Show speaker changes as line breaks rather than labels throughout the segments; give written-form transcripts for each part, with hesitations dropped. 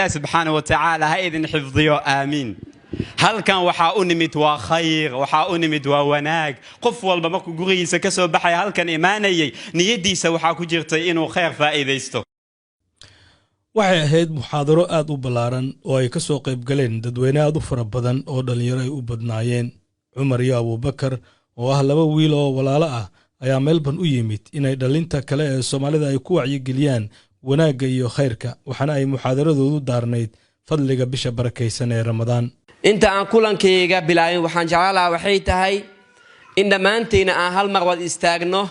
سبحانه وتعالى هايدن حفظيو آمين. هل كان وحا أنمت وخير وحا أنمت ووناق قف والبا مكو قريسا كسو بحي هل كان إيماني نيديسا وحا كجيرتي إنو خير فائديستو.
waxay ahayd muxaadaro aad u ballaaran oo ay ka soo qayb galeen dadweyne aad u fara badan oo dhalinyaro ay u badnaayeen. Cumar iyo Abubakar oo ah laba wiil oo walaalo ah ayaa Melbourne u yimid inay dhalinta kale ee Soomaalida ay ku wacyigeliyaan wanaagga iyo khayrka, waxaana ay muxaadaradoodu daarnayd fadliga bisha barakaysan ee Ramadaan.
inta aan kulankayga bilaabin waxaan jeclahay waxay tahay in dhamaanteena aan hal mar wad istaagno,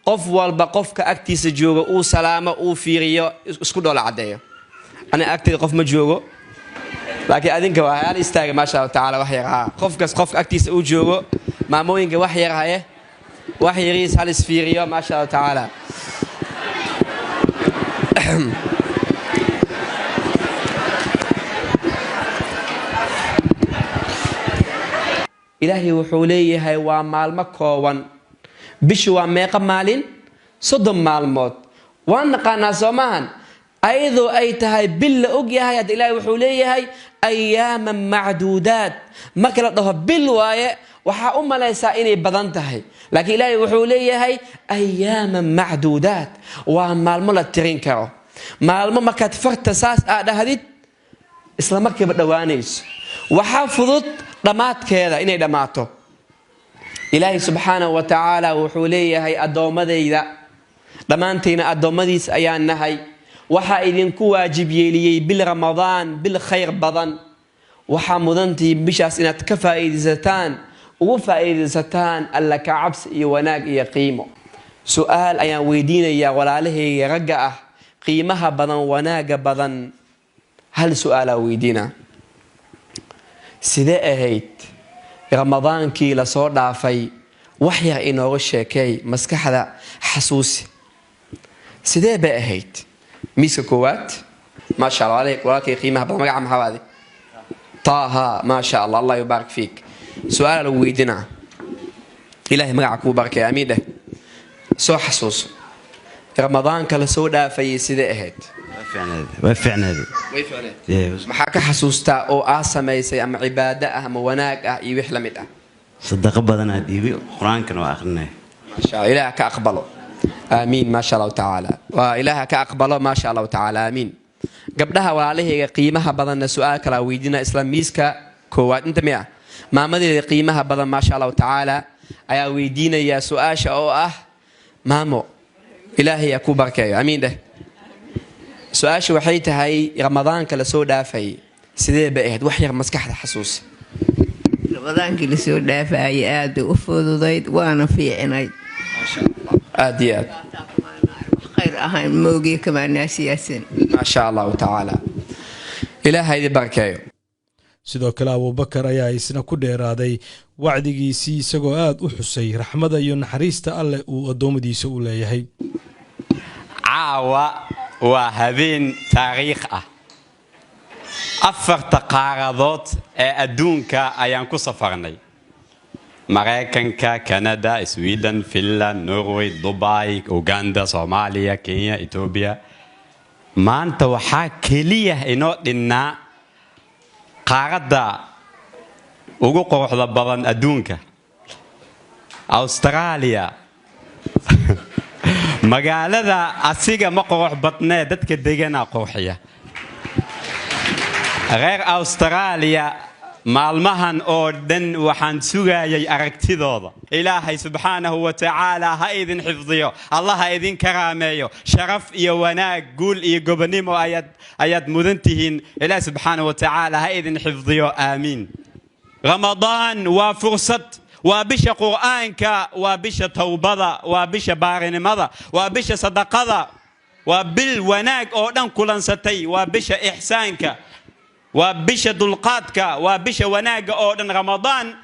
qof walba qofka agtiisa jooga uu salaamo uu fiiriyo isku dhool cadeeyo. أنا أكتر قف مجوجو لكن أدينك وهاي استاج ما شاء الله تعالى وحيرها قف أكتيس أوجوجو ما موينك وحيرها وحيريس هالسفيريو ما شاء الله تعالى. إلهي وحوليه هاي ومال مكوان بشوا ميقا مالين صدم مال موت وأنا قانا زمان أيضو أي تهاي بالأوجيها يد إلهي وحوليه هاي أياما معدودات ما كلا بالواية وحا أم لا يسائني بدنتهاي لكن إلهي وحوليه هاي أياما معدودات وما الملا ترين كرو ما الملا كتفرت أساس هذه إسلامك بدوانيس وحافظت دمات كذا إني دماته إلهي سبحانه وتعالى وحوليه هاي أدومدي ذا دمانتين أدومديس أيان نهاي waxaa idinku waajib yeeliyay bil Ramadaan bil khayr badan waxa mudantii bishaas inaad ka faa'iideysataan ugu faa'iideysataan alla ka cabsi iyo wanaag iyo qiimo. su'aal ayaan weydiinayaa walaalahayga ragga ah qiimaha badan wanaaga badan hal su'aal aan weydiinaa sidee ahayd Ramadaankii la soo dhaafay wax yar inooga sheekay maskaxda xasuusi sidee bay ahayd ميسا كوات ما شاء الله عليك ولكن قيمها بمقع محوادي طه ما شاء الله الله يبارك فيك. سؤال لو ويدنا إلهي مقعك وبارك يا أمين ده سو حسوس رمضان كلا سودا في سيدة أهد
وفعنا هذه
محاك حسوستا أو آسا يسي أم عبادة أهم وناك يوح لمدة
صدق بدنا ديبي قرآن كانوا آخرنا
ما شاء الله إلهك أقبله آمين ما شاء الله تعالى وإلهك أقبله ما شاء الله تعالى آمين. قبلها وعليه قيمها بدن سؤال كلا ويدنا إسلام ميسكا كوات أنت ميا ما مدري قيمها بدن ما شاء الله تعالى أيا ويدينا يا سؤال شو مامو إلهي يكوبرك يا آمين ده سؤال شو وحيت هاي رمضان كلا سودا في سيدي بقيت وحير مسكح حسوس
رمضان كلا سودا في آد وفوض ضيد وأنا في عنايد
ما شاء الله آديات
خير أهم موجي كمان ناس ياسين
ما شاء الله تعالى إلهي ذي بركاته.
sidoo kale Abubakar ayaa isna ku dheeraaday wacdigiisii isagoo aad u xusay raxmada iyo naxariista Alle uu adoomadiisa u leeyahay.
caawa waa habeen taariikh ah afarta qaaradood ee adduunka ayaan ku safarnay Mareykanka, Canada, Sweden, Finland, Norway, Dubai, Uganda, Soomaaliya, Kenya, Ethiopia. maanta waxaa kaliya inoo dhinnaa qaaradda ugu quruxda badan adduunka Australia. magaalada asiga ma qurux badnee dadka degana qurxiya. reer Australia maalmahan oo dhan waxaan sugayay aragtidooda. ilaahay subxaanahu wa ta'aala ha idin xifdiyo, allah ha idin karaameeyo, sharaf iyo wanaag guul iyo gobonimo ayaad mudan tihiin. ilaahay subxaanahu wa ta'aala ha idin xifdiyo aamiin. ramadaan waa fursad, waa bisha qur'aanka, waa bisha tawbada, waa bisha baarinimada, waa bisha sadaqada, waa bil wanaag oo dhan kulansatay, waa bisha ihsaanka, وبش دلقاتك وبش وناق أودن رمضان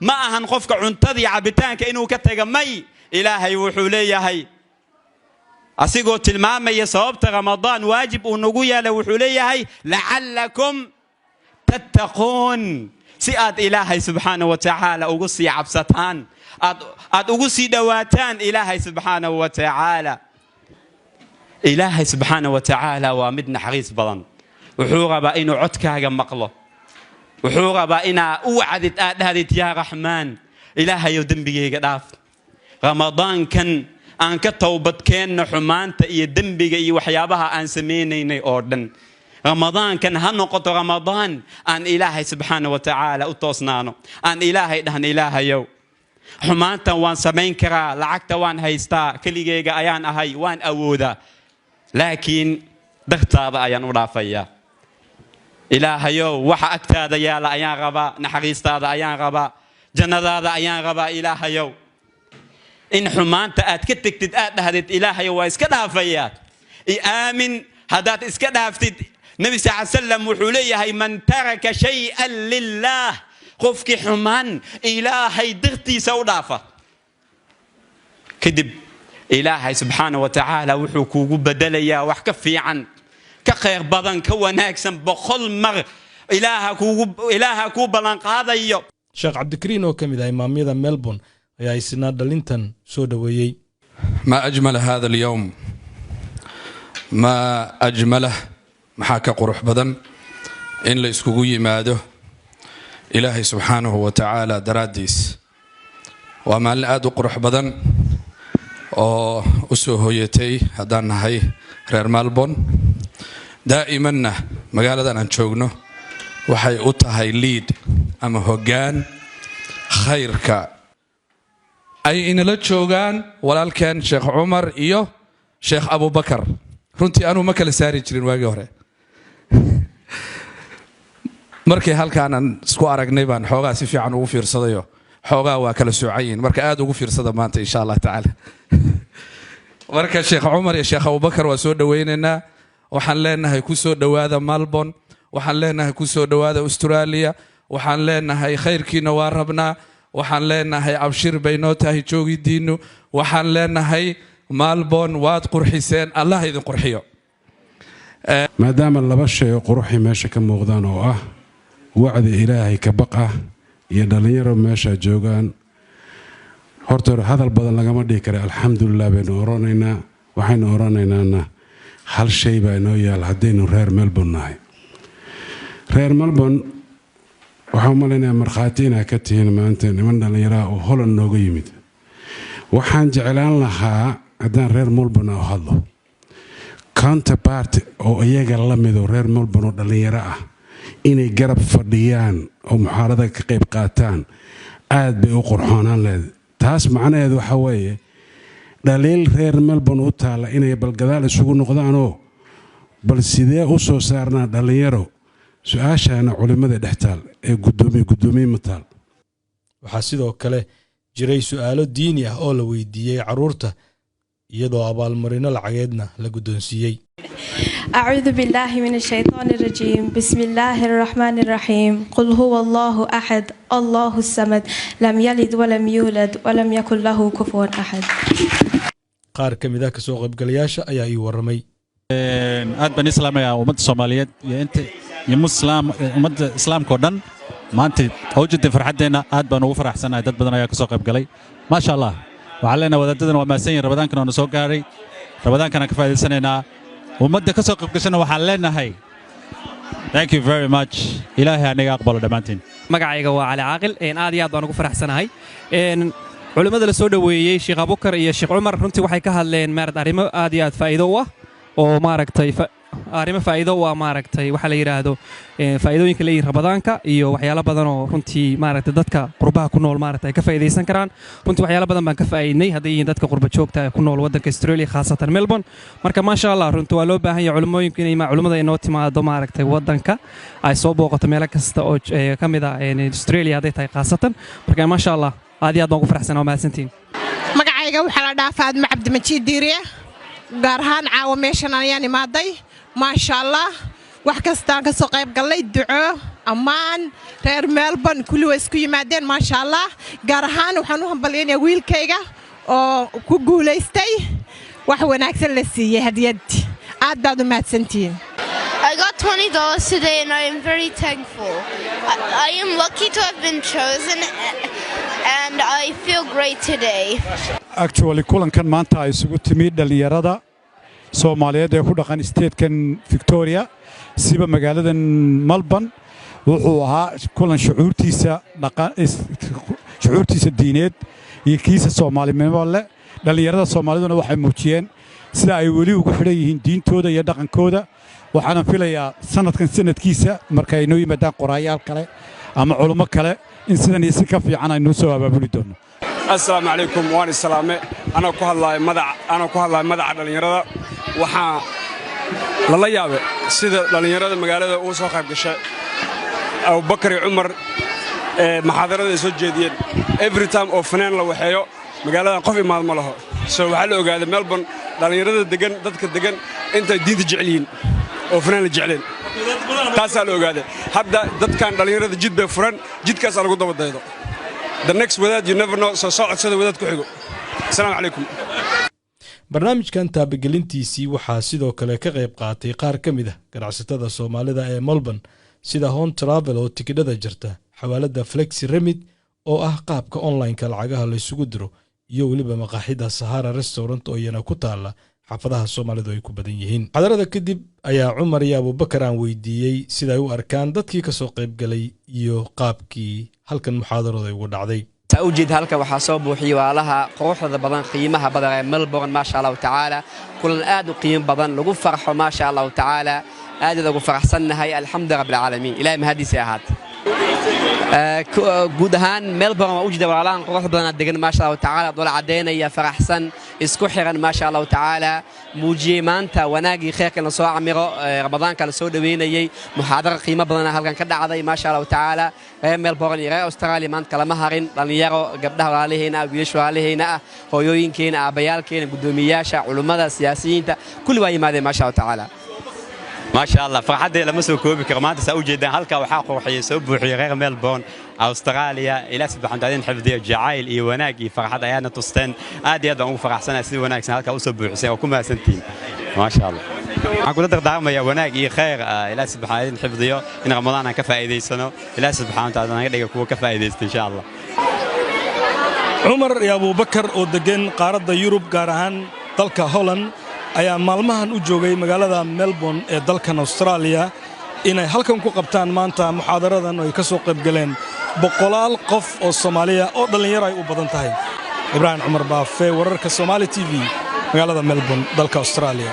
ما أهن خفك عنتدي عبتان كأنه كتجمي إلهي وحولي هاي أسيقو تلمام يصوبت رمضان واجب ونقويا لو حولي هاي لعلكم تتقون سئات إلهي سبحانه وتعالى أقصي عبستان أقصي دواتان إلهي سبحانه وتعالى. إلهي سبحانه وتعالى ومدنا حريص بضن wuxuu rabaa inuu codkaaga maqlo wuxuu rabaa inaa u wacdid aad dhahdid yaa raxmaan ilaahayow dembigayga dhaaf ramadaankan aan ka towbadkeenno xumaanta iyo dembiga iyo waxyaabaha aan samaynaynay oo dhan ramadaankan ha noqoto ramadaan aan ilaahay subxaana wa tacaala u toosnaano aan ilaahay dhahan ilaahayow xumaantan waan samayn karaa lacagta waan haystaa keligayga ayaan ahay waan awoodaa laakiin dartaada ayaan u dhaafayaa ilaahayow waxa agtaada yaala ayaan rabaa naxariistaada ayaan rabaa jannadaada ayaan rabaa ilaahayow in xumaanta aad ka tagtid aad dhahdid ilaahayow waa iska dhaafayaa aamin haddaad iska dhaaftid nabi sal sallam wuxuu leeyahay man taraka shay-an lillaah qofkii xumaan ilaahay dartiisa u dhaafa kadib ilaahay subxaana wa tacaala wuxuu kuugu bedelayaa wax ka fiican ka khayr badan ka wanaagsan 100 mar ilaaha kuu ballanqaadayo
sheekh cabdikariin oo ka mid ah imaamyada melbourne ayaa isna dhalintan soo dhaweeyey
ما أجمل هذا اليوم ما أجمله محاكا قروح بدن إن ليسكوغو يماده إلهي سبحانه وتعالى دراديس وما لآدو قروح بدن أسوه يتي هدان هاي رير مالبون دائما مقالة أنشوغنو وحي أتهاي ليد أما هوغان خيرك أي إن لا جوغان walaalkeen sheekh Umar iyo sheekh Abu Bakar runtii aanu ma kala saari jirin waagi hore markii halkaan aan isku aragnay baan xoogaa si fiican ugu fiirsadayo xoogaa waa kala soocayin marka aad ugu fiirsada maanta insha Allah taala marka sheekh Umar iyo sheekh Abu Bakar waa soo dhaweynayna waxaan leenahay ku soo dhawaada Melbourne waxaan leenahay ku soo dhawaada Australia waxaan leenahay khayrkiina waa rabnaa waxaan leenahay abshir baynoo tahay joogidiinu waxaan leenahay Melbourne waad qurxiseen Allah idin qurxiyo
maadaama laba shay qurxi meesha ka muuqdaan oo ah wacdi ilaahay ka baqa iyo dhalinyaro meesha joogaan horta hadal badan lagama dhigi karo alxamdulillah baynu oranaynaa waxaynu oranaynaa hal shay baa inoo yaal haddaynu reer Melbourne nahay reer Melbourne waxaan maleynayaa markhaati inaad ka tihiin maanta niman dhalinyaro oo Holland nooga yimid waxaan jeclaan lahaa haddaan reer Melbourne u hadlo counterpart oo iyaga la mid oo reer Melbourne oo dhalinyaro ah inay garab fadhiyaan oo muxaarada ka qayb qaataan aad bay u qurxoonaan leed taas macnaheedu waxa weeye dhaliil reer Melbourne u taala inay balgadaal isugu noqdaanoo bal sidee u soo saarnaa dhalinyaro su-aashaana culimada dhextaal ee gudoomiye mataal
waxaa sidoo kale jiray su'aalo diini ah oo la weydiiyey caruurta iyadoo abaalmarino lacageedna la guddoonsiiyey
أعوذ بالله من الشيطان الرجيم بسم الله الرحمن الرحيم قل هو الله أحد الله الصمد لم يلد ولم يولد ولم يكن له كفوا أحد
qaar ka mid ah kasoo qaybgalayaasha ayaa ii warramay
aad baan islaamaya ummadda Soomaaliyeed iyo inta iyo ummadda islaamka oo dhan maanta hawjada farxadeena aad baan ugu faraxsanahay dad badan ayaa kasoo qaybgalay ma sha Allah waxaan leenahay wadaadadana waa maasan yihiin Ramadaankan oo soo gaaray Ramadaankan ka faa'iideysanaynaa ummadda kasoo qaybgashana waxaan leenahay thank you very much ilaahay aniga aqbalo dhamaantiin
magacayga waa Cali Caaqil aad iyo aad baan ugu faraxsanahay culimada la soo dhaweeyay Sheekh Abubakar iyo Sheekh Umar runtii waxay ka hadleen maarad arrimo aad iyo aad faa'iido u ah oo maaragtay arrimo faa'iido u ah maaragtay waxa la yiraahdo faa'iidooyinka leeyahay Ramadaanka iyo waxyaalo badan oo runtii maaragtay dadka qurbaha ku nool maaragtay ka faa'iideysan karaan runtii waxyaalo badan baan ka faa'iidnay haddii dadka qurba joogta ku nool wadanka Australia khaasatan Melbourne marka ma sha Allah runtii waa loo baahan yahay culimooyinka inay culimada inoo timaado maaragtay wadanka ay soo booqato meel kasta oo ka mid ah Australia haday tahay khaasatan marka ma sha Allah aad iyo aad baan ugu faraxsanahay maasantiin
magacayga waxa la dhaafaa Faadma Cabdi Majiid Diiriye gaar ahaan caawa meeshan ayaan imaaday ma sha Allah wax kasta ka soo qayb galay duco amaan reer Melbourne kulli way isku yimaadeen ma sha Allah gaar ahaan waxaan u hambalyeynaa wiilkayga oo ku guuleystay wax wanaagsan la siiyay hadiyad aad baad u mahadsantiin
I got $20 today and I am very thankful. I am lucky to have been chosen and I feel great today.
Actually, kulankan maanta ay isugu timid dhalinyarada Soomaaliyeed ee ku dhaqan statekan Victoria siba magaaladan Melbourne wuxuu ahaa kulan shucuurtiisa diineed iyo kiisa Soomaalinimo leh dhalinyarada Soomaaliduna waxay muujiyeen sida ay weli ugu xidhan yihiin diintooda iyo dhaqankooda waxaan filayaa sanadkiisa marka ay noo yimaadaan qoraayaal kale ama culimo kale in sidan iyo si ka fiican ay noo soo abaabuli doono.
Assalaamu calaykum waan islaame ana ku hadlaay madaxa dhalinyarada waxaa lala yaabay sida dhalinyarada magaalada uu soo qayb gashay Abubakar iyo Umar maxaadarada soo jeediyeen every time oo fanaan la waxeeyo magaalada qof imaad ma laho soo waxa la ogaaday Melbourne dhalinyarada degan dadka degan inta diinta jecel yihiin oo fanaan la jecleen taas la ogaaday hadda dadkan dhalinyarada jid bay furan jidkaas lagu daba daydo the next wadaad you never know soo codsada wadaad ku xigo. Assalaamu calaykum.
barnaamijkan taabagelintiisii waxaa sidoo kale ka qayb qaatay qaar ka mid ah ganacsatada Soomaalida ee Melbourne sida Home Travel oo tikidhada jirta xawaalada Flexi Remit oo ah qaabka online-ka lacagaha la isugu diro iyo waliba maqaaxida Sahara Restaurant oo iyana ku taala xaafadaha Soomaalidu ay ku badan yihiin. xadarada kadib ayaa Cumar iyo Abubakar aan weydiiyey sida ay u arkaan dadkii ka soo qayb galay iyo qaabkii halkan muxaadarada ugu dhacday.
توجد هلك وحاسوب وحيوالها قروح بدن قيمها بدن ملبورن ما شاء الله تعالى كل آد قيم بدن لقوا فرحوا ما شاء الله تعالى آد لقوا فرح سنة هاي الحمد لله رب العالمين إلى مهدي سياحات جودهان ملبورن وجد وعلان قروح بدن الدجن ما شاء الله تعالى دول عدينا يا فرح سن اسكحرا ما شاء الله تعالى موجيمانتا وناجي خير كنا صاع عمره رمضان كان سود ويني محاضرة قيمة بدن هلكن كده عضي ما شاء الله تعالى ملبورن يرى أستراليا مان كلامها هرين يرو قبلها عليه هنا ويشوا عليه هنا هويين كين أبيال كين قدومياشة علماء سياسيين كل واحد ماذا ما شاء الله تعالى
ما شاء الله فرحت لما سو كوبي كرمات سأوجد هلك وحاق وحي سب وحي غير ملبورن أستراليا إلى سبحان الله حفظي جعائل إيواناجي فرحت أيانا تستن آدي هذا فرح سنة سنة وناك سنة هلك وسب وحسين وكم سنتين ما شاء الله أقول لك دعم يا وناجي خير إلى سبحان الله حفظيه إن رمضان كفى إيدي سنة إلى سبحان الله نقدر كوا كفى إيدي إن شاء الله.
عمر يا أبو بكر ودجن قارد يوروب قارهان دلك هولن ayaa maalmahan u joogay magaalada Melbourne ee dalkan Australia inay halkan ku qabtaan maanta muxaadaradan oo ay ka soo qayb galeen boqolaal qof oo Soomaaliya oo dhalinyaro ay u badan tahay. Ibrahim Umar Baafe wararka Somali TV magaalada Melbourne dalka Australia.